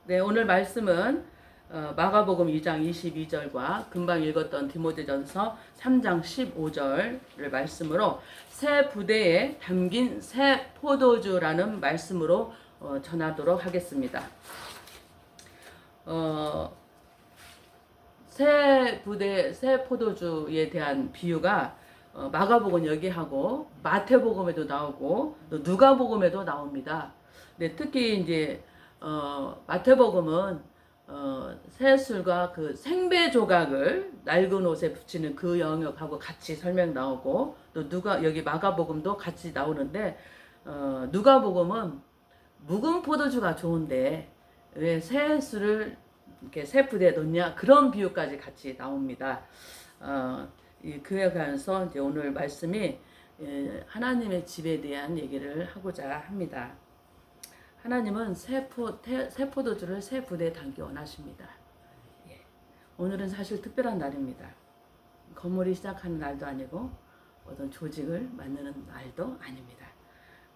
네, 오늘 말씀은 마가복음 2장 22절과 금방 읽었던 디모데전서 3장 15절을 말씀으로 새 부대에 담긴 새 포도주라는 말씀으로 전하도록 하겠습니다. 새 부대, 새 포도주에 대한 비유가 마가복음 여기하고 마태복음에도 나오고 또 누가복음에도 나옵니다. 네, 특히 이제 마태복음은 새 술과 그 생배 조각을 낡은 옷에 붙이는 그 영역하고 같이 설명 나오고 또 여기 마가복음도 같이 나오는데 누가복음은 묵은 포도주가 좋은데 왜 새 술을 이렇게 새 부대에 넣냐 그런 비유까지 같이 나옵니다. 그에 관해서 이제 오늘 말씀이 하나님의 집에 대한 얘기를 하고자 합니다. 하나님은 새 포도주를 새 부대에 담기 원하십니다. 예. 오늘은 사실 특별한 날입니다. 건물이 시작하는 날도 아니고 어떤 조직을 만드는 날도 아닙니다.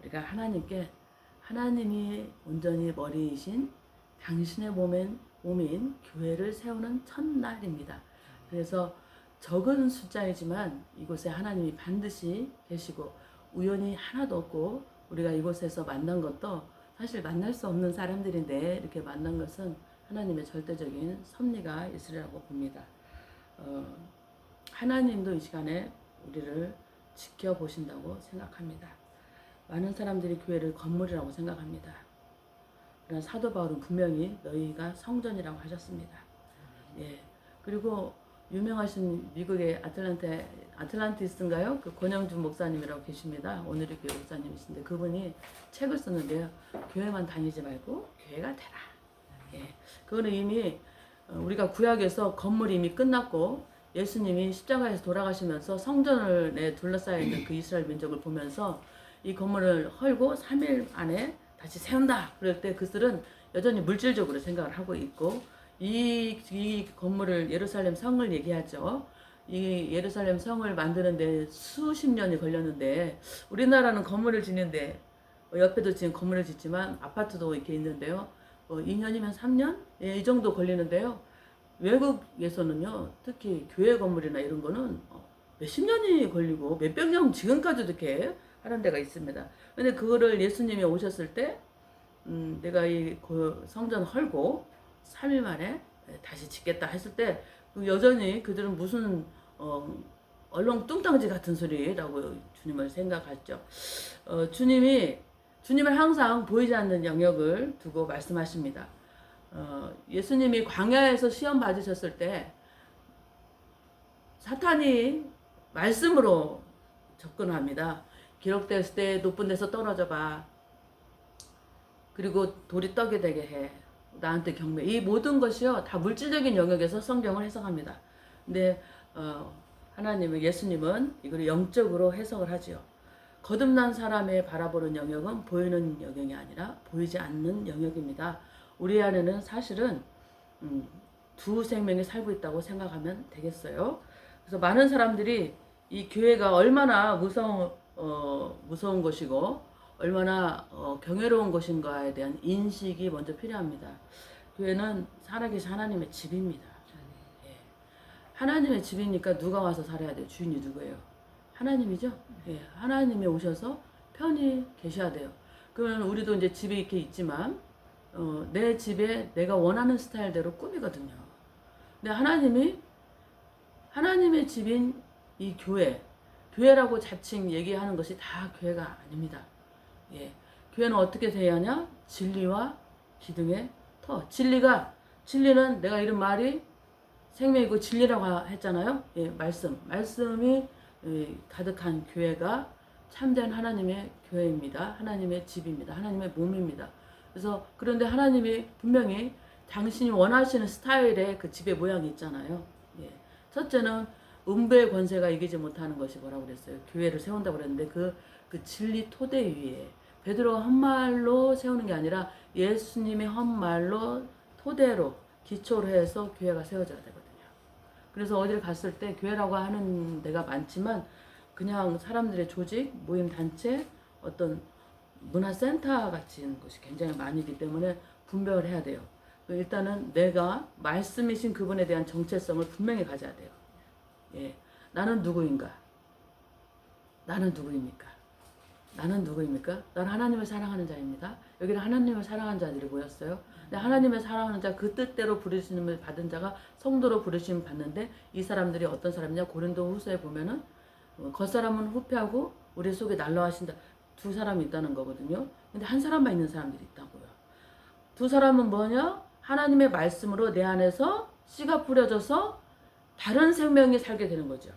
우리가 하나님께 하나님이 온전히 머리이신 당신의 몸인 교회를 세우는 첫날입니다. 그래서 적은 숫자이지만 이곳에 하나님이 반드시 계시고 우연히 하나도 없고 우리가 이곳에서 만난 것도 사실 만날 수 없는 사람들인데 이렇게 만난 것은 하나님의 절대적인 섭리가 있으리라고 봅니다. 하나님도 이 시간에 우리를 지켜보신다고 생각합니다. 많은 사람들이 교회를 건물이라고 생각합니다. 그러나 사도 바울은 분명히 너희가 성전이라고 하셨습니다. 예. 그리고 유명하신 미국의 아틀란티스인가요? 그 권영준 목사님이라고 계십니다. 오늘의 교회 목사님이신데 그분이 책을 썼는데요. 교회만 다니지 말고 교회가 되라. 예. 그거는 이미 우리가 구약에서 건물이 이미 끝났고 예수님이 십자가에서 돌아가시면서 성전을 둘러싸여 있는 그 이스라엘 민족을 보면서 이 건물을 헐고 3일 안에 다시 세운다. 그럴 때 그들은 여전히 물질적으로 생각을 하고 있고 이 건물을 예루살렘 성을 얘기하죠. 이 예루살렘 성을 만드는데 수십 년이 걸렸는데 우리나라는 건물을 짓는데 옆에도 지금 건물을 짓지만 아파트도 이렇게 있는데요. 2년이면 3년? 예, 이 정도 걸리는데요. 외국에서는요. 특히 교회 건물이나 이런 거는 몇십 년이 걸리고 몇백 년 지금까지도 이렇게 하는 데가 있습니다. 근데 그거를 예수님이 오셨을 때 내가 이 성전 헐고 3일 만에 다시 짓겠다 했을 때 여전히 그들은 무슨 얼렁뚱땅지 같은 소리라고 주님을 생각했죠. 주님을 항상 보이지 않는 영역을 두고 말씀하십니다. 예수님이 광야에서 시험 받으셨을 때 사탄이 말씀으로 접근합니다. 기록됐을 때 높은 데서 떨어져 봐. 그리고 돌이 떡이 되게 해. 나한테 경배. 이 모든 것이요 다 물질적인 영역에서 성경을 해석합니다. 근데 하나님은 예수님은 이걸 영적으로 해석을 하지요. 거듭난 사람의 바라보는 영역은 보이는 영역이 아니라 보이지 않는 영역입니다. 우리 안에는 사실은 두 생명이 살고 있다고 생각하면 되겠어요. 그래서 많은 사람들이 이 교회가 얼마나 무서운 것이고 얼마나 경외로운 것인가에 대한 인식이 먼저 필요합니다. 교회는 살아계신 하나님의 집입니다. 예. 하나님의 집이니까 누가 와서 살아야 돼요? 주인이 누구예요? 하나님이죠? 예. 하나님이 오셔서 편히 계셔야 돼요. 그러면 우리도 이제 집이 이렇게 있지만 내 집에 내가 원하는 스타일대로 꾸미거든요. 근데 하나님의 집인 이 교회라고 자칭 얘기하는 것이 다 교회가 아닙니다. 예. 교회는 어떻게 돼야 하냐? 진리와 기둥의 터. 진리는 내가 이런 말이 생명이고 진리라고 했잖아요. 예, 말씀이 가득한 교회가 참된 하나님의 교회입니다. 하나님의 집입니다. 하나님의 몸입니다. 그런데 하나님이 분명히 당신이 원하시는 스타일의 그 집의 모양이 있잖아요. 예. 첫째는 음부의 권세가 이기지 못하는 것이 뭐라고 그랬어요? 교회를 세운다고 그랬는데 그 진리 토대 위에 베드로가 헛말로 세우는 게 아니라 예수님의 헛말로 토대로 기초로 해서 교회가 세워져야 되거든요. 그래서 어디를 갔을 때 교회라고 하는 데가 많지만 그냥 사람들의 조직, 모임 단체, 어떤 문화센터 같은 것이 굉장히 많이기 때문에 분별을 해야 돼요. 일단은 내가 말씀이신 그분에 대한 정체성을 분명히 가져야 돼요. 예, 나는 누구인가? 나는 누구입니까? 나는 누구입니까? 나는 하나님을 사랑하는 자입니다. 여기는 하나님을 사랑하는 자들이 모였어요. 근데 하나님을 사랑하는 자, 그 뜻대로 부르심을 받은 자가 성도로 부르심을 받는데, 이 사람들이 어떤 사람이냐? 고린도 후서에 보면은 겉사람은 후패하고 우리 속에 난로하신다. 두 사람이 있다는 거거든요. 근데 한 사람만 있는 사람들이 있다고요. 두 사람은 뭐냐? 하나님의 말씀으로 내 안에서 씨가 뿌려져서 다른 생명이 살게 되는 거죠.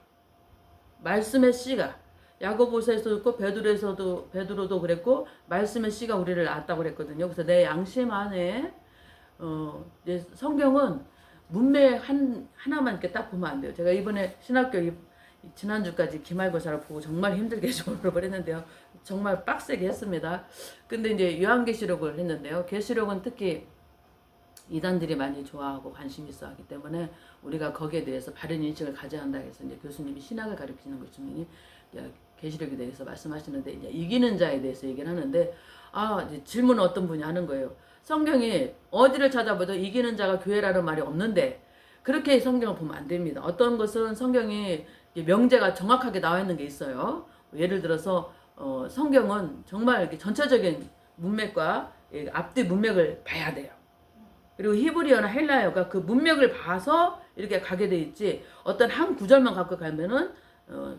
말씀의 씨가 야고보서에서도 있고 베드로도 그랬고, 말씀의 씨가 우리를 낳았다고 그랬거든요. 그래서 내 양심 안에 성경은 문맥 하나만 이렇게 딱 보면 안 돼요. 제가 이번에 신학교 지난주까지 기말고사를 보고 정말 힘들게 졸업을 했는데요. 정말 빡세게 했습니다. 근데 이제 요한계시록을 했는데요. 계시록은 특히 이단들이 많이 좋아하고 관심 있어 하기 때문에 우리가 거기에 대해서 바른 인식을 가져야 한다 해서 이제 교수님이 신학을 가르치는 교수님이 계시록에 대해서 말씀하시는데, 이제 이기는 자에 대해서 얘기를 하는데, 이제 질문을 어떤 분이 하는 거예요. 성경이 어디를 찾아봐도 이기는 자가 교회라는 말이 없는데, 그렇게 성경을 보면 안 됩니다. 어떤 것은 성경이 명제가 정확하게 나와 있는 게 있어요. 예를 들어서 성경은 정말 이렇게 전체적인 문맥과 앞뒤 문맥을 봐야 돼요. 그리고 히브리어나 헬라어가 그 문맥을 봐서 이렇게 가게 돼 있지, 어떤 한 구절만 갖고 가면은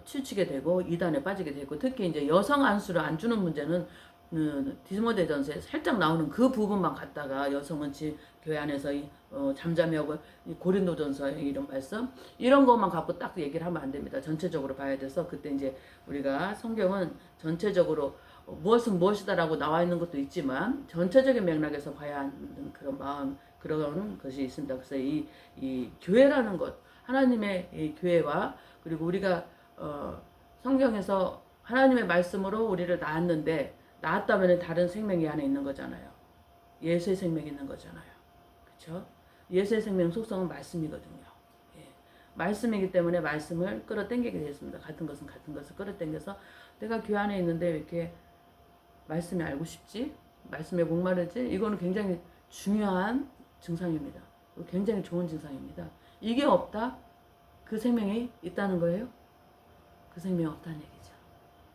치우치게 되고 이단에 빠지게 되고, 특히 이제 여성 안수를 안 주는 문제는 디모데전서에 살짝 나오는 그 부분만 갖다가 여성은 교회 안에서 잠잠히 하고, 고린도전서의 이런 말씀 이런 것만 갖고 딱 얘기를 하면 안 됩니다. 전체적으로 봐야 돼서, 그때 이제 우리가 성경은 전체적으로 무엇은 무엇이다라고 나와 있는 것도 있지만 전체적인 맥락에서 봐야 하는 그런 마음, 그런 것이 있습니다. 그래서 이 교회라는 것, 하나님의 이 교회와, 그리고 우리가 성경에서 하나님의 말씀으로 우리를 낳았는데, 낳았다면 다른 생명이 안에 있는 거잖아요. 예수의 생명이 있는 거잖아요. 그렇죠? 예수의 생명 속성은 말씀이거든요. 예. 말씀이기 때문에 말씀을 끌어당기게 되었습니다. 같은 것은 같은 것을 끌어당겨서, 내가 교회 안에 있는데 왜 이렇게 말씀이 알고 싶지? 말씀에 목마르지? 이거는 굉장히 중요한 증상입니다. 굉장히 좋은 증상입니다. 이게 없다? 그 생명이 있다는 거예요? 그 생명이 없다는 얘기죠.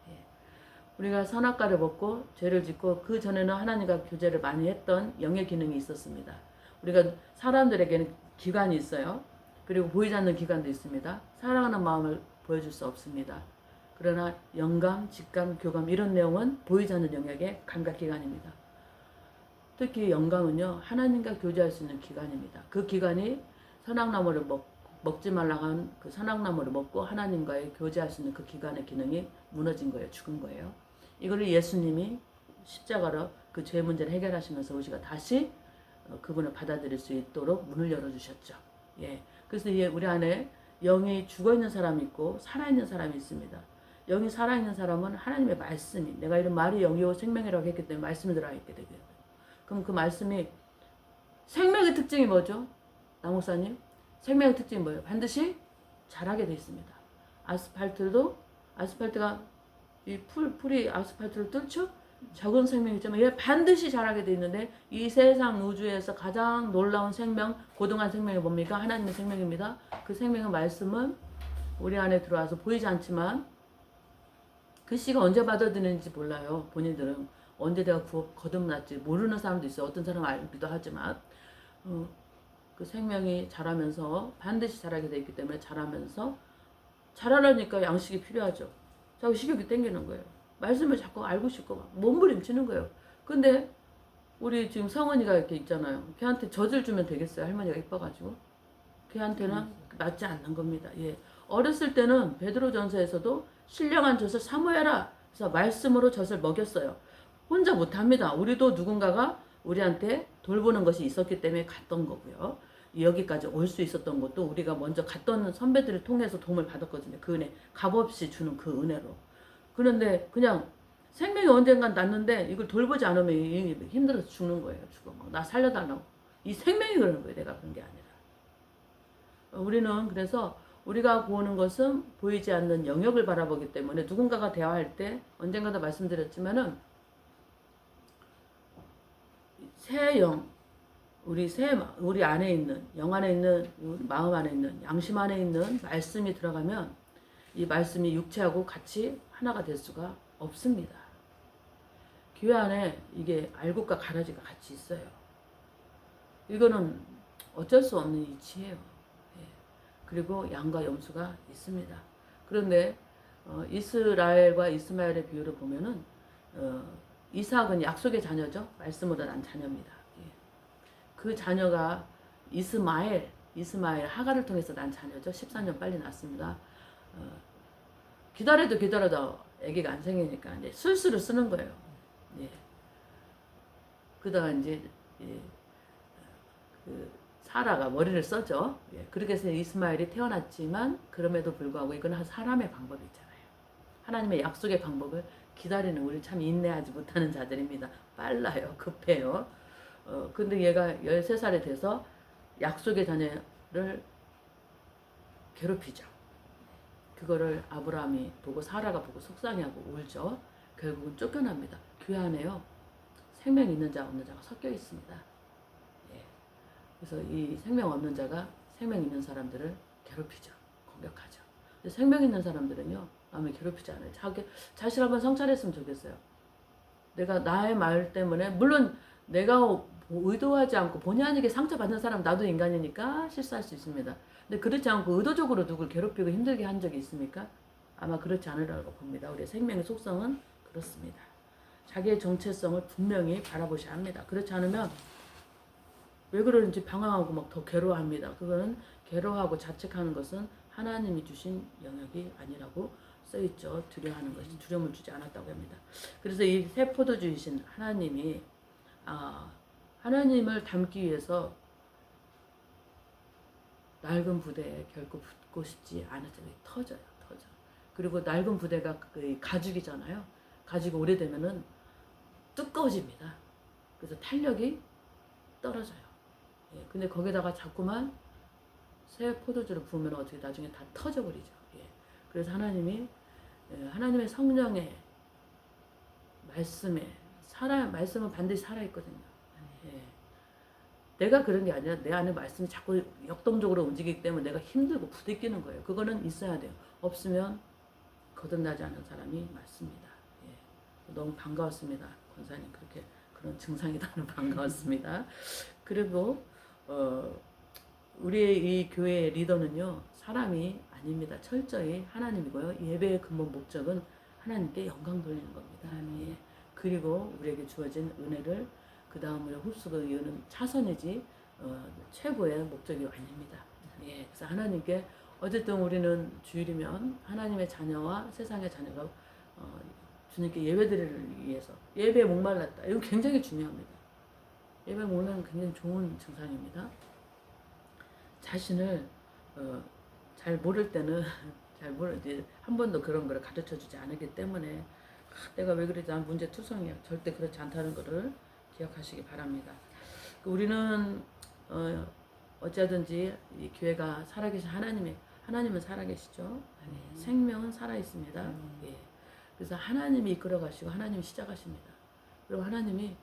예. 우리가 선악과를 먹고 죄를 짓고 그 전에는 하나님과 교제를 많이 했던 영의 기능이 있었습니다. 우리가 사람들에게는 기관이 있어요. 그리고 보이지 않는 기관도 있습니다. 사랑하는 마음을 보여줄 수 없습니다. 그러나 영감, 직감, 교감 이런 내용은 보이지 않는 영역의 감각기관입니다. 특히 영감은요, 하나님과 교제할 수 있는 기관입니다. 그 기관이 선악나무를 먹지 말라고 한 그 선악나무를 먹고 하나님과의 교제할 수 있는 그 기관의 기능이 무너진 거예요. 죽은 거예요. 이거를 예수님이 십자가로 그 죄 문제를 해결하시면서 우리가 다시 그분을 받아들일 수 있도록 문을 열어주셨죠. 예. 그래서 우리 안에 영이 죽어있는 사람이 있고 살아있는 사람이 있습니다. 영이 살아있는 사람은 하나님의 말씀이, 내가 이런 말이 영이요 생명이라고 했기 때문에 말씀이 들어있게 되거든요. 그럼 그 말씀이, 생명의 특징이 뭐죠? 나목사님, 생명의 특징이 뭐예요? 반드시 자라게 되어 있습니다. 아스팔트가 이 풀이 아스팔트를 뚫죠? 적은 생명이지만 얘 반드시 자라게 되어 있는데, 이 세상 우주에서 가장 놀라운 생명, 고등한 생명이 뭡니까? 하나님의 생명입니다. 그 생명의 말씀은 우리 안에 들어와서 보이지 않지만 그 씨가 언제 받아들이는지 몰라요. 본인들은 언제 내가 거듭났지 모르는 사람도 있어요. 어떤 사람은 알기도 하지만 그 생명이 자라면서 반드시 자라게 되어 있기 때문에, 자라려니까 양식이 필요하죠. 자꾸 식욕이 땡기는 거예요. 말씀을 자꾸 알고 싶고 막 몸부림치는 거예요. 근데 우리 지금 성은이가 이렇게 있잖아요. 걔한테 젖을 주면 되겠어요? 할머니가 이뻐가지고. 걔한테는 맞지 않는 겁니다. 예. 어렸을 때는 베드로전서에서도 신령한 젖을 사모해라. 그래서 말씀으로 젖을 먹였어요. 혼자 못합니다. 우리도 누군가가 우리한테 돌보는 것이 있었기 때문에 갔던 거고요. 여기까지 올 수 있었던 것도 우리가 먼저 갔던 선배들을 통해서 도움을 받았거든요. 그 은혜, 값없이 주는 그 은혜로. 그런데 그냥 생명이 언젠간 났는데 이걸 돌보지 않으면 힘들어서 죽는 거예요. 죽어. 나 살려달라고. 이 생명이 그러는 거예요. 내가 그런 게 아니라. 우리는 그래서 우리가 보는 것은 보이지 않는 영역을 바라보기 때문에, 누군가가 대화할 때 언젠가도 말씀드렸지만은 새 영, 우리 안에 있는 영 안에 있는 우리 마음 안에 있는 양심 안에 있는 말씀이 들어가면 이 말씀이 육체하고 같이 하나가 될 수가 없습니다. 교회 안에 이게 알곡과 가라지가 같이 있어요. 이거는 어쩔 수 없는 이치예요. 예. 그리고 양과 염소가 있습니다. 그런데 이스라엘과 이스마엘의 비유를 보면은 이삭은 약속의 자녀죠. 말씀으로 난 자녀입니다. 예. 그 자녀가 이스마엘 하가를 통해서 난 자녀죠. 14년 빨리 낳습니다. 기다려도 아기가 안 생기니까 이제 술수를 쓰는 거예요. 예. 그러다가 이제 예. 그 사라가 머리를 써죠. 예. 그렇게 해서 이스마엘이 태어났지만 그럼에도 불구하고 이건 사람의 방법이 있잖아요. 하나님의 약속의 방법을 기다리는 우리 참 인내하지 못하는 자들입니다. 빨라요. 급해요. 근데 얘가 13살이 돼서 약속의 자녀를 괴롭히죠. 그거를 아브라함이 보고 사라가 보고 속상해하고 울죠. 결국은 쫓겨납니다. 교회 안에요. 생명 있는 자 없는 자가 섞여 있습니다. 예. 그래서 이 생명 없는 자가 생명 있는 사람들을 괴롭히죠. 공격하죠. 근데 생명 있는 사람들은요. 남을 괴롭히지 않아요. 자신 한번 성찰했으면 좋겠어요. 내가 나의 말 때문에 물론 내가 의도하지 않고 본의 아니게 상처받는 사람 나도 인간이니까 실수할 수 있습니다. 근데 그렇지 않고 의도적으로 누굴 괴롭히고 힘들게 한 적이 있습니까? 아마 그렇지 않으라고 봅니다. 우리의 생명의 속성은 그렇습니다. 자기의 정체성을 분명히 바라보셔야 합니다. 그렇지 않으면 왜 그러는지 방황하고 막 더 괴로워합니다. 그거는 괴로워하고 자책하는 것은 하나님이 주신 영역이 아니라고 써있죠. 두려워하는 것이 두려움을 주지 않았다고 합니다. 그래서 이 새 포도주이신 하나님이 하나님을 닮기 위해서 낡은 부대에 결코 붙고 싶지 않으죠. 터져. 그리고 낡은 부대가 가죽이잖아요. 가죽이 오래되면은 두꺼워집니다. 그래서 탄력이 떨어져요. 예, 근데 거기다가 자꾸만 새 포도주를 부으면 어떻게 나중에 다 터져버리죠. 예, 그래서 하나님이 하나님의 성령의 말씀은 반드시 살아있거든요. 예. 내가 그런 게 아니라 내 안에 말씀이 자꾸 역동적으로 움직이기 때문에 내가 힘들고 부딪히는 거예요. 그거는 있어야 돼요. 없으면 거듭나지 않은 사람이 맞습니다. 예. 너무 반가웠습니다. 권사님 그런 증상이 나는 반가웠습니다. 그리고 우리의 이 교회의 리더는요. 사람이 아닙니다. 철저히 하나님이고요. 예배의 근본 목적은 하나님께 영광 돌리는 겁니다. 예. 그리고 우리에게 주어진 은혜를 그 다음으로 흡수가 이유는 차선이지 최고의 목적이 아닙니다. 예. 그래서 하나님께 어쨌든 우리는 주일이면 하나님의 자녀와 세상의 자녀가 주님께 예배드리기 위해서 예배에 목말랐다. 이건 굉장히 중요합니다. 예배에 목말라는 굉장히 좋은 증상입니다. 자신을 잘 모를 때는 한 번도 그런 걸 가르쳐주지 않았기 때문에 내가 왜 그러지? 난 문제투성이야. 절대 그렇지 않다는 것을 기억하시기 바랍니다. 우리는 어찌하든지 이 교회가 살아계신 하나님은 살아계시죠. 생명은 살아있습니다. 예. 그래서 하나님이 이끌어가시고 하나님이 시작하십니다. 그리고 하나님이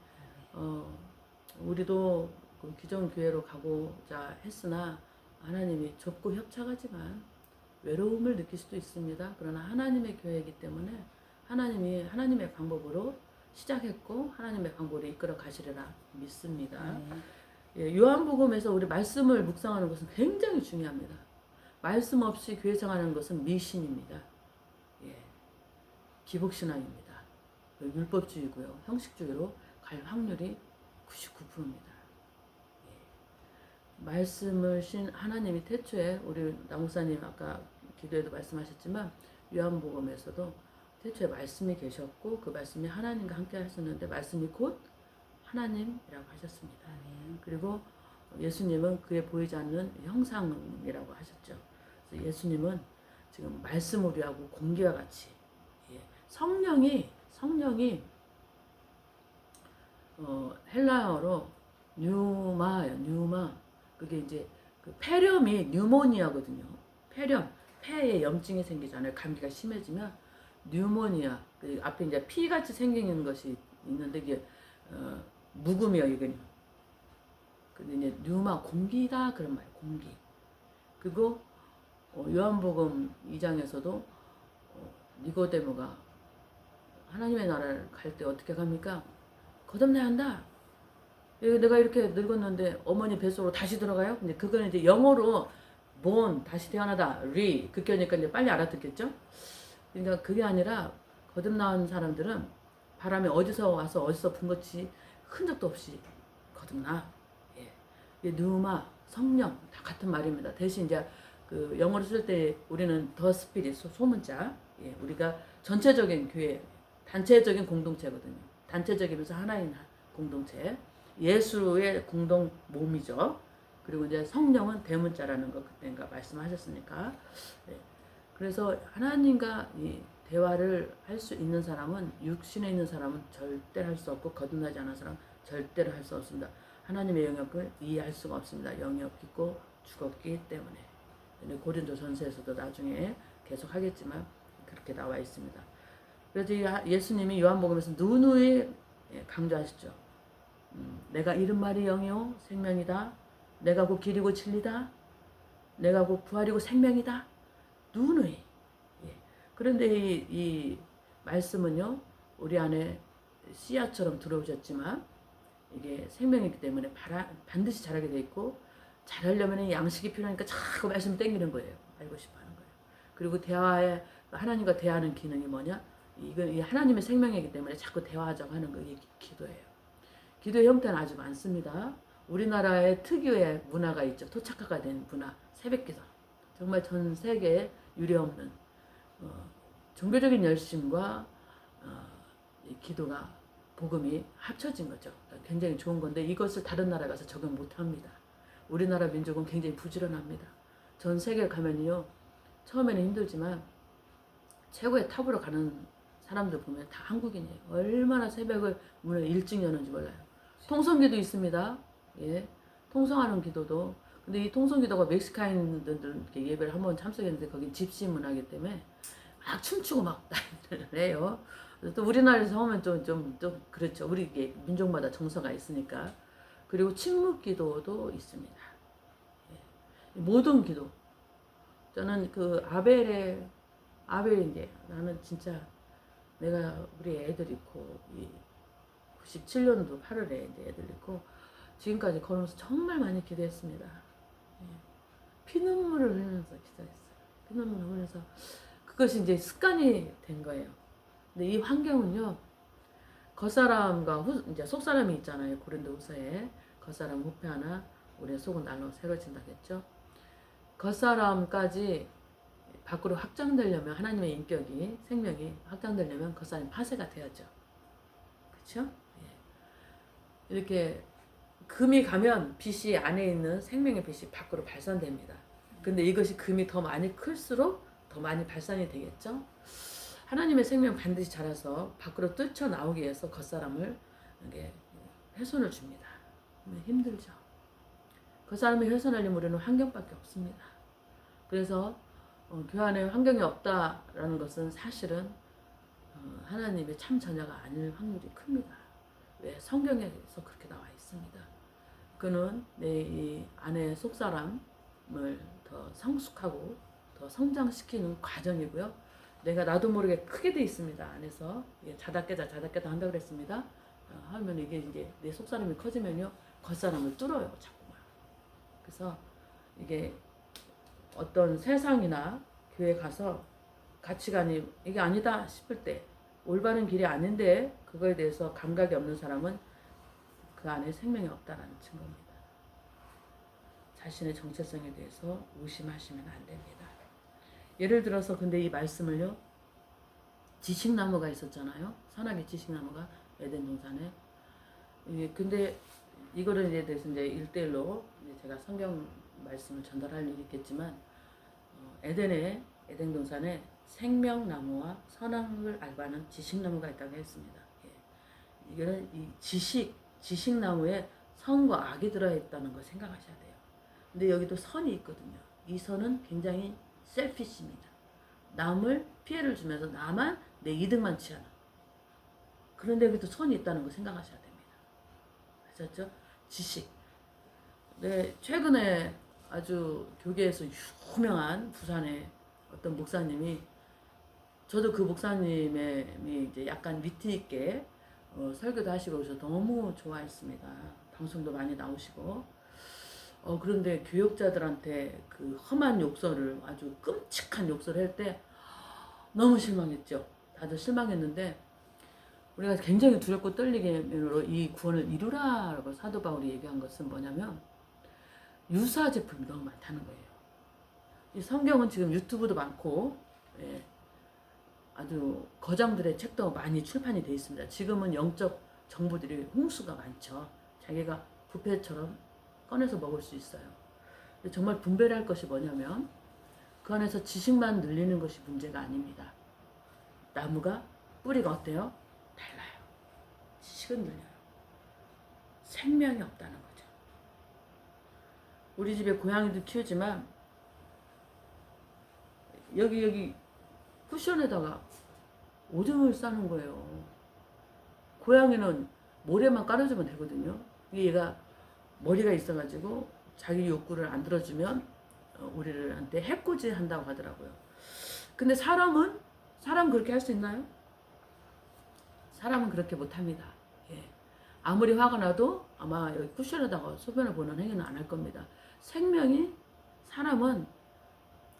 우리도 그 기존 교회로 가고자 했으나 하나님이 좁고 협착하지만 외로움을 느낄 수도 있습니다. 그러나 하나님의 교회이기 때문에 하나님이 하나님의 방법으로 시작했고 하나님의 방법으로 이끌어 가시리라 믿습니다. 예, 요한복음에서 우리 말씀을 묵상하는 것은 굉장히 중요합니다. 말씀 없이 교회 생활하는 것은 미신입니다. 예, 기복신앙입니다. 율법주의고요. 형식주의로 갈 확률이 99%입니다. 말씀을 신 하나님이 태초에 우리 나목사님 아까 기도에도 말씀하셨지만 요한복음에서도 태초에 말씀이 계셨고 그 말씀이 하나님과 함께 하셨는데 말씀이 곧 하나님이라고 하셨습니다. 그리고 예수님은 그에 보이지 않는 형상이라고 하셨죠. 그래서 예수님은 지금 말씀 우리하고 공기와 같이 성령이 헬라어로 뉴마 그게 이제 그 폐렴이 뉴모니아거든요. 폐에 염증이 생기잖아요. 감기가 심해지면 뉴모니아. 그 앞에 이제 피같이 생기는 것이 있는데 이게 묵음이요, 이게. 근데 이제 뉴마 공기다 그런 말이에요. 공기. 그리고 요한복음 2장에서도 니고데모가 하나님의 나라를 갈 때 어떻게 갑니까? 거듭나야 한다. 내가 이렇게 늙었는데 어머니 뱃속으로 다시 들어가요? 근데 그거는 이제 영어로 born 다시 태어나다 그러니까 이제 빨리 알아듣겠죠? 그러니까 그게 아니라 거듭나온 사람들은 바람이 어디서 와서 어디서 분 것이 흔적도 없이 거듭나. 예. 누마, 성령 다 같은 말입니다. 대신 이제 그 영어로 쓸 때 우리는 더 스피릿 소문자. 예. 우리가 전체적인 교회, 단체적인 공동체거든요. 단체적이면서 하나인 공동체. 예수의 공동 몸이죠. 그리고 이제 성령은 대문자라는 거 그때인가 말씀하셨으니까. 예. 그래서 하나님과 이 대화를 할 수 있는 사람은 육신에 있는 사람은 절대 할 수 없고 거듭나지 않은 사람은 절대로 할 수 없습니다. 하나님의 영역을 이해할 수가 없습니다. 영이 없고 죽었기 때문에. 고린도전서에서도 나중에 계속 하겠지만 그렇게 나와 있습니다. 그래서 예수님이 요한복음에서 누누이 강조하시죠. 내가 이른 말이 영이요 생명이다. 내가 곧 길이고 진리다. 내가 곧 부활이고 생명이다. 누누이. 예. 그런데 이 말씀은요 우리 안에 씨앗처럼 들어오셨지만 이게 생명이기 때문에 반드시 자라게 돼 있고 자라려면 양식이 필요하니까 자꾸 말씀을 땡기는 거예요. 알고 싶어하는 거예요. 그리고 하나님과 대화하는 기능이 뭐냐? 이건 하나님의 생명이기 때문에 자꾸 대화하자고 하는 거 이게 기도예요. 기도의 형태는 아주 많습니다. 우리나라의 특유의 문화가 있죠. 토착화가 된 문화, 새벽기도. 정말 전 세계에 유례없는 종교적인 열심과 이 기도가 복음이 합쳐진 거죠. 굉장히 좋은 건데 이것을 다른 나라 가서 적용 못합니다. 우리나라 민족은 굉장히 부지런합니다. 전 세계 가면요. 처음에는 힘들지만 최고의 탑으로 가는 사람들 보면 다 한국인이에요. 얼마나 새벽을 문을 일찍 여는지 몰라요. 통성기도 있습니다. 예, 통성하는 기도도. 근데 이 통성기도가 멕시카인들 예배를 한번 참석했는데 거긴 집시 문화이기 때문에 막 춤추고 막 난리를 해요. 또 우리나라에서 하면 좀 그렇죠. 우리 민족마다 정서가 있으니까. 그리고 침묵기도도 있습니다. 예. 모든 기도. 저는 그 아벨이 이제 나는 진짜 내가 우리 애들 있고 97년도 8월에 이제 애들 있고 지금까지 걸으면서 정말 많이 기도했습니다. 예. 피눈물을 흘리면서 기도했어요. 피눈물을 흘려서 그것이 이제 습관이 된 거예요. 근데 이 환경은요, 겉사람과 이제 속사람이 있잖아요. 고린도후서에 겉사람 후패하나 우리의 속은 날로 새로워진다겠죠. 겉사람까지 밖으로 확장되려면 하나님의 인격이 생명이 확장되려면 겉사람이 파쇄가 돼야죠. 그렇죠? 예. 이렇게 금이 가면 빛이 안에 있는 생명의 빛이 밖으로 발산됩니다. 근데 이것이 금이 더 많이 클수록 더 많이 발산이 되겠죠. 하나님의 생명 반드시 자라서 밖으로 뛰쳐나오기 위해서 겉사람을 이렇게 훼손을 줍니다. 힘들죠. 겉사람이 훼손하려면 우리는 환경밖에 없습니다. 그래서 교회 안에 환경이 없다라는 것은 사실은 하나님의 참 자녀가 아닐 확률이 큽니다. 왜? 성경에서 그렇게 나와 있습니다. 그는 내 이 안에 속사람을 더 성숙하고 더 성장시키는 과정이고요. 내가 나도 모르게 크게 돼 있습니다. 안에서 자다 깨다 한다고 그랬습니다. 하면 이게 이제 내 속사람이 커지면요 겉사람을 뚫어요 자꾸만. 그래서 이게 어떤 세상이나 교회 가서 가치관이 이게 아니다 싶을 때 올바른 길이 아닌데 그거에 대해서 감각이 없는 사람은 그 안에 생명이 없다는 증거입니다. 자신의 정체성에 대해서 의심하시면 안 됩니다. 예를 들어서 근데 이 말씀을요. 지식나무가 있었잖아요. 선악의 지식나무가 에덴 동산에. 근데 이거를 대해서 이제 1대1로 제가 성경 말씀을 전달할 일이 있겠지만 에덴 동산에 생명나무와 선악을 알고 하는 지식나무가 있다고 했습니다. 예. 이거는 이 지식나무에 선과 악이 들어있다는 걸 생각하셔야 돼요. 근데 여기도 선이 있거든요. 이 선은 굉장히 셀피시입니다. 남을 피해를 주면서 나만 내 이득만 취하는. 그런데 여기도 선이 있다는 걸 생각하셔야 됩니다. 아셨죠? 지식. 네, 최근에 아주 교계에서 유명한 부산의 어떤 목사님이, 저도 그 목사님의 이제 약간 위트 있게 설교도 하시고 그래서 너무 좋아했습니다. 방송도 많이 나오시고. 그런데 교역자들한테 그 험한 욕설을, 아주 끔찍한 욕설을 할 때 너무 실망했죠. 다들 실망했는데, 우리가 굉장히 두렵고 떨리게로 이 구원을 이루라라고 사도 바울이 얘기한 것은 뭐냐면, 유사 제품이 너무 많다는 거예요. 이 성경은 지금 유튜브도 많고, 예, 아주 거장들의 책도 많이 출판이 되어 있습니다. 지금은 영적 정보들이 홍수가 많죠. 자기가 뷔페처럼 꺼내서 먹을 수 있어요. 정말 분별할 를 것이 뭐냐면, 그 안에서 지식만 늘리는 것이 문제가 아닙니다. 나무가 뿌리가 어때요? 달라요. 지식은 늘려요. 생명이 없다는 거죠. 우리 집에 고양이도 키우지만 여기 쿠션에다가 오줌을 싸는 거예요. 고양이는 모래만 깔아주면 되거든요. 얘가 머리가 있어가지고 자기 욕구를 안 들어주면 우리한테 해코지 한다고 하더라고요. 근데 사람 그렇게 할 수 있나요? 사람은 그렇게 못합니다. 예. 아무리 화가 나도 아마 여기 쿠션에다가 소변을 보는 행위는 안 할 겁니다. 사람은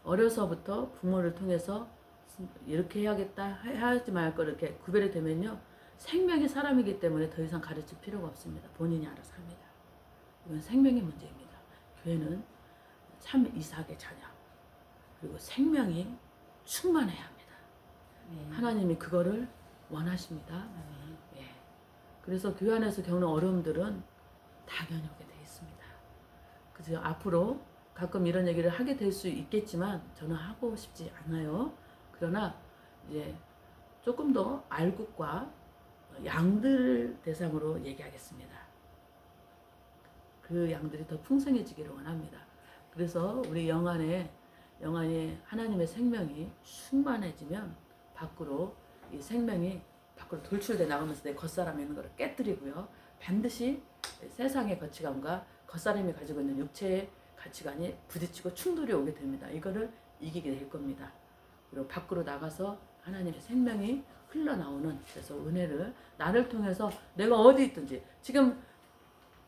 어려서부터 부모를 통해서 이렇게 해야겠다, 하지 말 거 이렇게 구별이 되면요, 생명이 사람이기 때문에 더 이상 가르칠 필요가 없습니다. 본인이 알아서 합니다. 이건 생명의 문제입니다. 교회는 참 이삭의 자녀, 그리고 생명이 충만해야 합니다. 하나님이 그거를 원하십니다. 예. 그래서 교회 안에서 겪는 어려움들은 당연히 오게 되어 있습니다. 그래서 앞으로 가끔 이런 얘기를 하게 될 수 있겠지만 저는 하고 싶지 않아요. 그러나 이제 조금 더 알국과 양들 대상으로 얘기하겠습니다. 그 양들이 더 풍성해지기를 원합니다. 그래서 우리 영안에 하나님의 생명이 충만해지면 밖으로 이 생명이 밖으로 돌출돼 나가면서 내 겉사람에 있는 것을 깨뜨리고요. 반드시 세상의 가치관과 겉사람이 가지고 있는 육체의 가치관이 부딪히고 충돌이 오게 됩니다. 이거를 이기게 될 겁니다. 그리고 밖으로 나가서 하나님의 생명이 흘러나오는, 그래서 은혜를 나를 통해서 내가 어디 있든지, 지금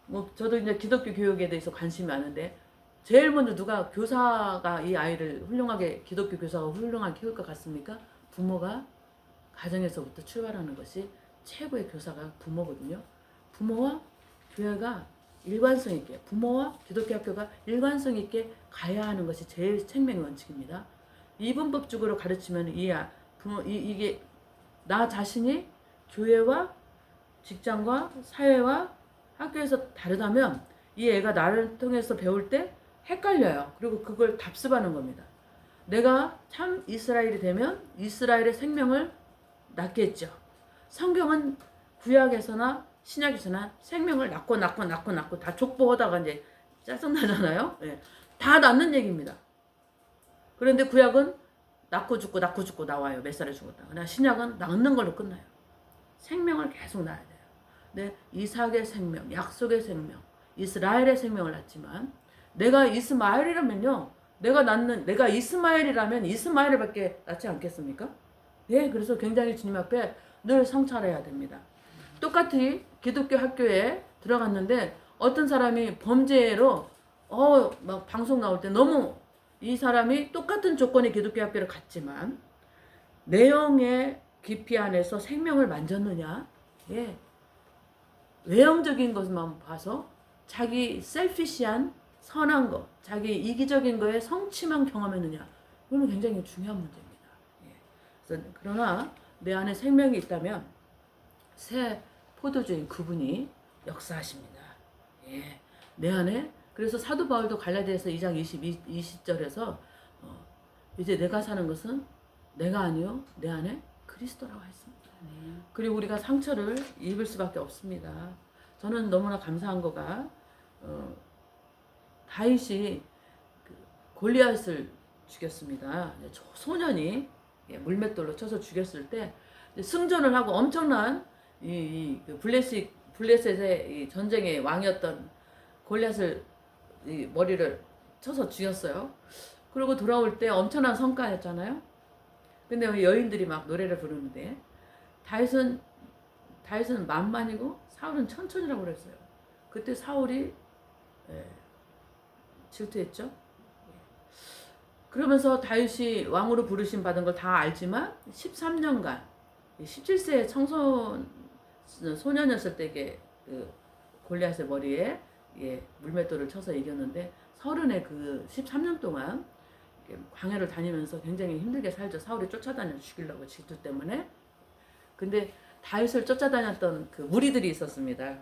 뭐 저도 이제 기독교 교육에 대해서 관심이 많은데 제일 먼저 누가 교사가 이 아이를 훌륭하게, 기독교 교사가 훌륭하게 키울 것 같습니까? 부모가 가정에서부터 출발하는 것이 최고의 교사가 부모거든요. 부모와 교회가 일관성 있게, 부모와 기독교 학교가 일관성 있게 가야 하는 것이 제일 생명의 원칙입니다. 이분법적으로 가르치면 이게 나 자신이 교회와 직장과 사회와 학교에서 다르다면 이 애가 나를 통해서 배울 때 헷갈려요. 그리고 그걸 답습하는 겁니다. 내가 참 이스라엘이 되면 이스라엘의 생명을 낳게 했죠. 성경은 구약에서나 신약에서나 생명을 낳고 다 족보하다가 이제 짜증나잖아요. 예. 다 낳는 얘기입니다. 그런데 구약은 낳고 죽고 나와요. 몇 살에 죽었다. 그러나 신약은 낳는 걸로 끝나요. 생명을 계속 낳아야 돼요. 네, 이삭의 생명, 약속의 생명, 이스라엘의 생명을 낳지만, 내가 이스마엘이라면요, 내가 이스마엘이라면 이스마엘밖에 낳지 않겠습니까? 예, 그래서 굉장히 주님 앞에 늘 성찰해야 됩니다. 똑같이 기독교 학교에 들어갔는데 어떤 사람이 범죄로 막 방송 나올 때 너무 이 사람이 똑같은 조건의 기독교 학교를 갔지만 내용의 깊이 안에서 생명을 만졌느냐? 예. 외형적인 것만 봐서 자기 셀피시한 선한 거, 자기 이기적인 거에 성취만 경험했느냐? 이거는 굉장히 중요한 문제입니다. 예. 그래서 그러나 내 안에 생명이 있다면 새 포도주인 그분이 역사하십니다. 예. 내 안에, 그래서 사도 바울도 갈라디아서 2장 20절에서 이제 내가 사는 것은 내가 아니요 내 안에 그리스도라고 했습니다. 그리고 우리가 상처를 입을 수밖에 없습니다. 저는 너무나 감사한 거가 다윗이 골리앗을 죽였습니다. 소년이 물맷돌로 쳐서 죽였을 때 승전을 하고 엄청난 그 블레셋의 전쟁의 왕이었던 골리앗을 이 머리를 쳐서 죽였어요. 그리고 돌아올 때 엄청난 성과였잖아요. 근데 왜 여인들이 막 노래를 부르는데 다윗은 만만이고 사울은 천천이라고 그랬어요. 그때 사울이 예, 질투했죠. 그러면서 다윗이 왕으로 부르심 받은 걸 다 알지만 13년간 17세 소년이었을 때 그 골리앗의 머리에 물맷돌을 쳐서 이겼는데 서른의 그 13년 동안 광야를 다니면서 굉장히 힘들게 살죠. 사울이 쫓아다녀 죽이려고 질투 때문에. 근데 다윗을 쫓아다녔던 그 무리들이 있었습니다.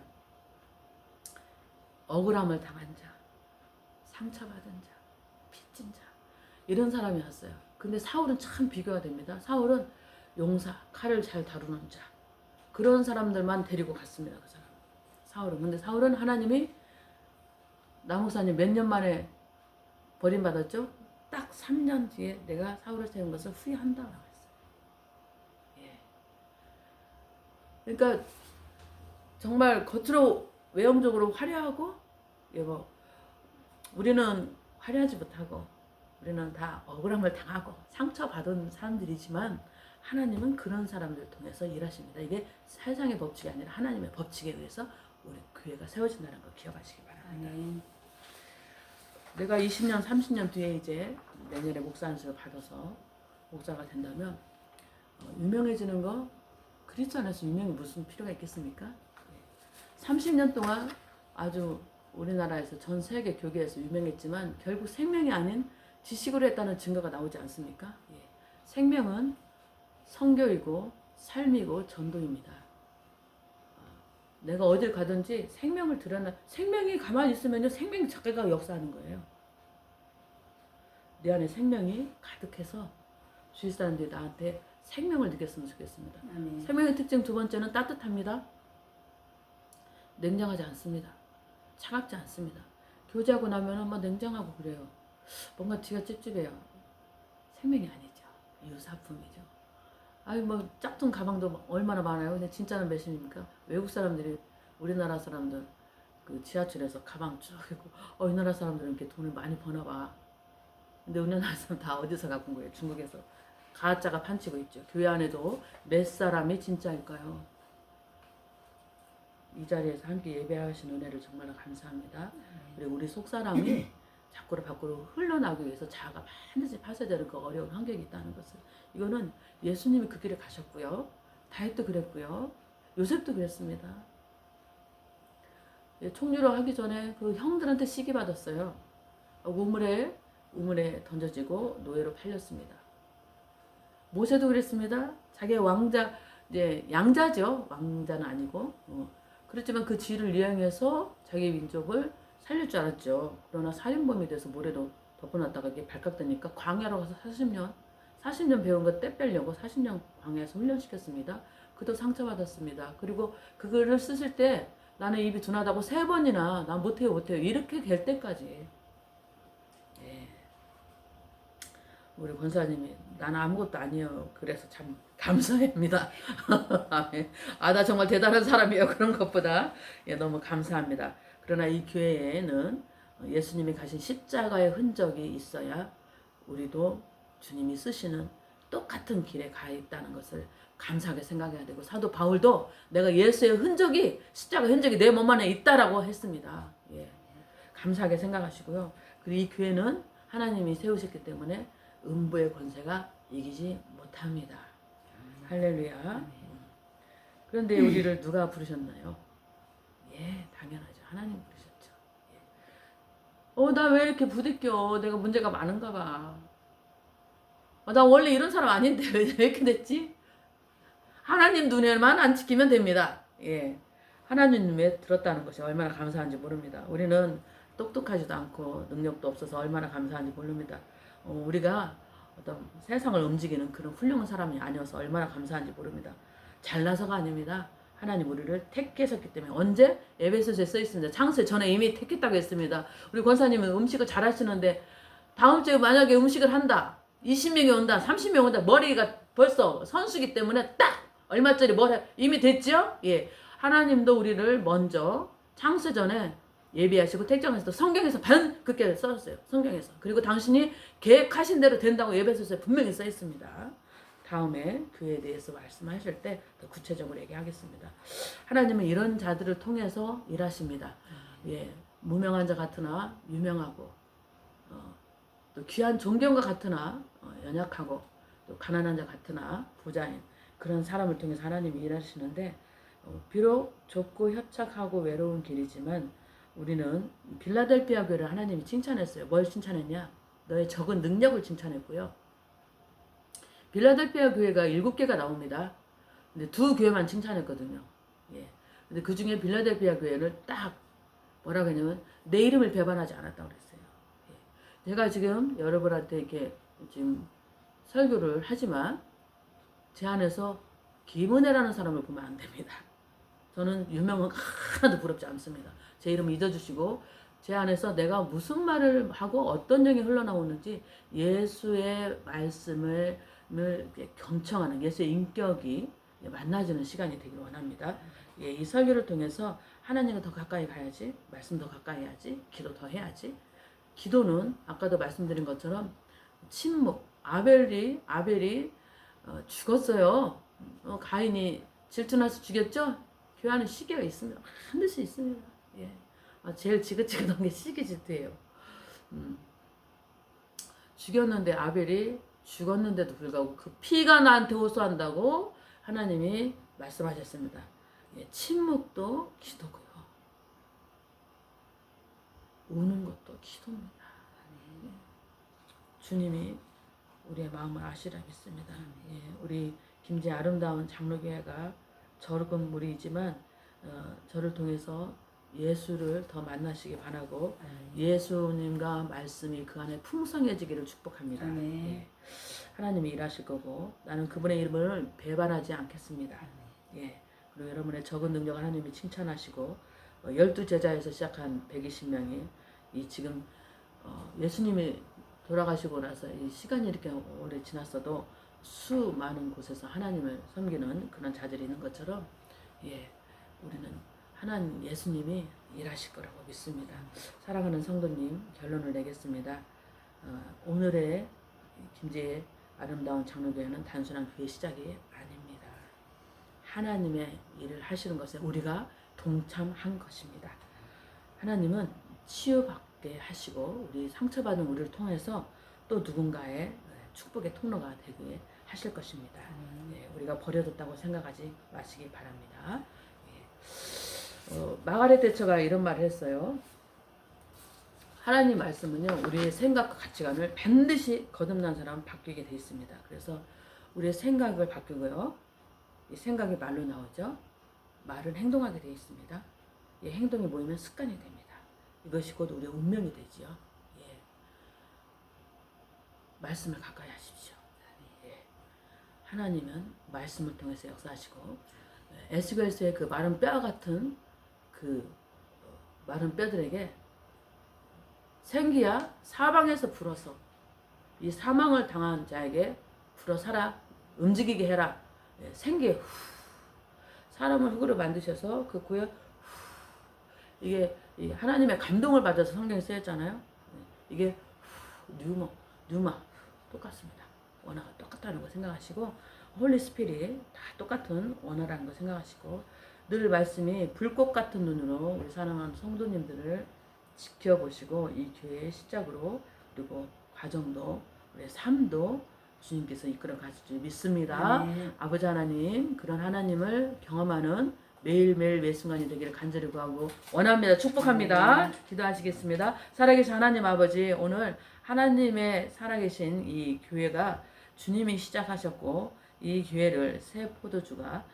억울함을 당한 자, 상처받은 자, 빚진 자, 이런 사람이었어요. 근데 사울은 참 비교가 됩니다. 사울은 용사, 칼을 잘 다루는 자, 그런 사람들만 데리고 갔습니다. 그 사람. 사울은. 근데 사울은 하나님이 나무사님 몇 년 만에 버림받았죠? 딱 3년 뒤에 내가 사울을 세운 것을 후회한다라고 했어요. 예. 그러니까 정말 겉으로 외형적으로 화려하고 우리는 화려하지 못하고 우리는 다 억울함을 당하고 상처받은 사람들이지만 하나님은 그런 사람들을 통해서 일하십니다. 이게 세상의 법칙이 아니라 하나님의 법칙에 의해서 우리 교회가 세워진다는 걸 기억하시기 바랍니다. 내가 20년, 30년 뒤에 이제 내년에 목사 안수를 받아서 목사가 된다면 유명해지는 거 그리스도 안에서 유명이 무슨 필요가 있겠습니까? 30년 동안 아주 우리나라에서 전 세계 교계에서 유명했지만 결국 생명이 아닌 지식으로 했다는 증거가 나오지 않습니까? 생명은 선교이고 삶이고 전도입니다. 내가 어딜 가든지 생명을 드러나, 생명이 가만히 있으면요, 생명 자체가 역사하는 거예요. 내 안에 생명이 가득해서 주위 사람들이 나한테 생명을 느꼈으면 좋겠습니다. 아멘. 생명의 특징 두 번째는 따뜻합니다. 냉정하지 않습니다. 차갑지 않습니다. 교제하고 나면은 막 냉정하고 그래요. 뭔가 뒤가 찝찝해요. 생명이 아니죠. 유사품이죠. 아니 뭐 짝퉁 가방도 얼마나 많아요. 근데 진짜는 몇십입니까? 외국 사람들이 우리나라 사람들 그 지하철에서 가방 쭉 입고 이 나라 사람들은 이렇게 돈을 많이 버나 봐. 근데 우리나라 사람 다 어디서 갖고 온 거예요? 중국에서. 가짜가 판치고 있죠. 교회 안에도 몇 사람이 진짜일까요? 이 자리에서 함께 예배하신 은혜를 정말 감사합니다. 그리고 우리 속사람이 밖으로 흘러나오기 위해서 자아가 반드시 파쇄되는 그 어려운 환경이 있다는 것을, 이거는 예수님이 그 길을 가셨고요. 다윗도 그랬고요. 요셉도 그랬습니다. 총리로 하기 전에 그 형들한테 시기 받았어요. 우물에 던져지고 노예로 팔렸습니다. 모세도 그랬습니다. 자기 왕자, 이제 양자죠. 왕자는 아니고. 그렇지만 그 지위를 이용해서 자기 민족을 살릴 줄 알았죠. 그러나 살인범이 돼서 모래로 덮어놨다가 이게 발각되니까 광야로 가서 40년 배운 거 떼 빼려고 40년 광야에서 훈련시켰습니다. 그도 상처받았습니다. 그리고 그거를 쓰실 때 나는 입이 둔하다고 3번이나 난 못해요 이렇게 될 때까지. 우리 권사님이 나는 아무것도 아니에요. 그래서 참 감사합니다. 나 정말 대단한 사람이에요. 그런 것보다 너무 감사합니다. 그러나 이 교회에는 예수님이 가신 십자가의 흔적이 있어야 우리도 주님이 쓰시는 똑같은 길에 가 있다는 것을 감사하게 생각해야 되고, 사도 바울도 내가 예수의 흔적이, 십자가 흔적이 내 몸 안에 있다라고 했습니다. 감사하게 생각하시고요. 그리고 이 교회는 하나님이 세우셨기 때문에 음부의 권세가 이기지 못합니다. 할렐루야. 그런데 우리를 누가 부르셨나요? 당연하죠. 하나님 부르셨죠. 나 왜 이렇게 부대껴? 내가 문제가 많은가 봐. 나 원래 이런 사람 아닌데 왜 이렇게 됐지? 하나님 눈에만 안 지키면 됩니다. 하나님 눈에 들었다는 것이 얼마나 감사한지 모릅니다. 우리는 똑똑하지도 않고 능력도 없어서 얼마나 감사한지 모릅니다. 우리가 어떤 세상을 움직이는 그런 훌륭한 사람이 아니어서 얼마나 감사한지 모릅니다. 잘나서가 아닙니다. 하나님 우리를 택하셨기 때문에. 언제? 에베소서에 써 있습니다. 창세 전에 이미 택했다고 했습니다. 우리 권사님은 음식을 잘 하시는데 다음 주에 만약에 음식을 한다. 20명이 온다. 30명 온다. 머리가 벌써 선수기 때문에 딱 얼마짜리 머리 이미 됐죠? 하나님도 우리를 먼저 창세 전에 예비하시고 택정하셔서 성경에서 그렇게 써졌어요. 성경에서. 그리고 당신이 계획하신 대로 된다고 에베소서에 분명히 써 있습니다. 다음에 교회에 대해서 말씀하실 때 더 구체적으로 얘기하겠습니다. 하나님은 이런 자들을 통해서 일하십니다. 예, 무명한 자 같으나 유명하고 또 귀한 존경과 같으나 연약하고 또 가난한 자 같으나 부자인 그런 사람을 통해서 하나님이 일하시는데 비록 좁고 협착하고 외로운 길이지만 우리는 빌라델피아 교회를 하나님이 칭찬했어요. 뭘 칭찬했냐? 너의 적은 능력을 칭찬했고요. 빌라델피아 교회가 7개가 나옵니다. 근데 2교회만 칭찬했거든요. 예. 근데 그 중에 빌라델피아 교회를 딱 뭐라고 했냐면 내 이름을 배반하지 않았다고 그랬어요. 예. 제가 지금 여러분한테 이렇게 지금 설교를 하지만 제 안에서 김은혜라는 사람을 보면 안 됩니다. 저는 유명은 하나도 부럽지 않습니다. 제 이름을 잊어주시고 제 안에서 내가 무슨 말을 하고 어떤 영이 흘러나오는지 예수의 말씀을 경청하는 예수의 인격이 만나지는 시간이 되기를 원합니다. 예, 이 설교를 통해서 하나님과 더 가까이 가야지, 말씀 더 가까이 해야지, 기도 더 해야지. 기도는 아까도 말씀드린 것처럼 침묵. 아벨이 죽었어요. 가인이 질투나서 죽였죠? 교회 안에 시기가 있습니다. 반드시 있습니다. 예. 제일 지긋지긋한 게 시기 질투예요. 죽였는데 아벨이 죽었는데도 불구하고 그 피가 나한테 호소한다고 하나님이 말씀하셨습니다. 예, 침묵도 기도고요. 우는 것도 기도입니다. 예. 주님이 우리의 마음을 아시라 믿습니다. 예, 우리 김제 아름다운 장로교회가 적은 무리이지만 저를 통해서 예수를 더 만나시기 바라고 예수님과 말씀이 그 안에 풍성해지기를 축복합니다. 예. 하나님이 일하실 거고 나는 그분의 이름을 배반하지 않겠습니다. 예. 그리고 여러분의 적은 능력 하나님이 칭찬하시고 12제자에서 시작한 120명이 이 지금 예수님이 돌아가시고 나서 이 시간이 이렇게 오래 지났어도 수많은 곳에서 하나님을 섬기는 그런 자들이 있는 것처럼 예, 우리는 하나님 예수님이 일하실 거라고 믿습니다. 사랑하는 성도님 결론을 내겠습니다. 오늘의 김제의 아름다운 장로교회는 단순한 교회 시작이 아닙니다. 하나님의 일을 하시는 것에 우리가 동참한 것입니다. 하나님은 치유받게 하시고 우리 상처받은 우리를 통해서 또 누군가의 축복의 통로가 되게 하실 것입니다. 예, 우리가 버려졌다고 생각하지 마시기 바랍니다. 예. 마가렛 대처가 이런 말을 했어요. 하나님 말씀은요, 우리의 생각과 가치관을 반드시 거듭난 사람은 바뀌게 돼 있습니다. 그래서 우리의 생각을 바꾸고요, 이 생각이 말로 나오죠. 말은 행동하게 돼 있습니다. 이 행동이 모이면 습관이 됩니다. 이것이 곧 우리의 운명이 되지요. 예. 말씀을 가까이 하십시오. 예. 하나님은 말씀을 통해서 역사하시고 에스겔서의 그 마른 뼈 같은 그 마른 뼈들에게 생기야 사방에서 불어서 이 사망을 당한 자에게 불어 살아 움직이게 해라. 예. 생기에 사람을 흙으로 만드셔서 그 구에 이게 하나님의 감동을 받아서 성경에 쓰였잖아요. 이게 뉴마 똑같습니다. 원어가 똑같다는 거 생각하시고 홀리 스피릿 다 똑같은 원어라는 거 생각하시고 늘 말씀이 불꽃 같은 눈으로 우리 사랑하는 성도님들을 지켜보시고 이 교회의 시작으로 그리고 과정도 우리의 삶도 주님께서 이끌어 가실 줄 믿습니다. 아버지 하나님 그런 하나님을 경험하는 매일매일 매 순간이 되기를 간절히 구하고 원합니다. 축복합니다. 기도하시겠습니다. 살아계신 하나님 아버지 오늘 하나님의 살아계신 이 교회가 주님이 시작하셨고 이 교회를 새 포도주가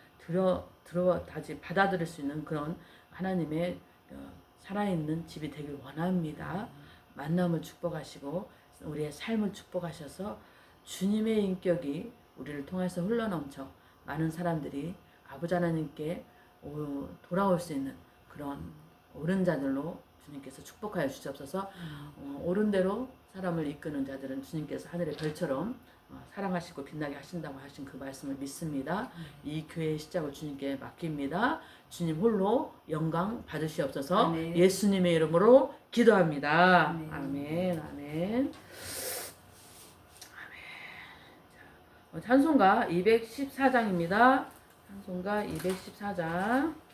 다시 받아들일 수 있는 그런 하나님의 살아있는 집이 되길 원합니다. 만남을 축복하시고 우리의 삶을 축복하셔서 주님의 인격이 우리를 통해서 흘러넘쳐 많은 사람들이 아버지 하나님께 돌아올 수 있는 그런 옳은 자들로 주님께서 축복하여 주시옵소서. 옳은 대로 사람을 이끄는 자들은 주님께서 하늘의 별처럼 사랑하시고 빛나게 하신다고 하신 그 말씀을 믿습니다. 이 교회의 시작을 주님께 맡깁니다. 주님 홀로 영광 받으시옵소서. 아멘. 예수님의 이름으로 기도합니다. 아멘. 아멘. 아멘. 찬송가 214장입니다. 찬송가 214장.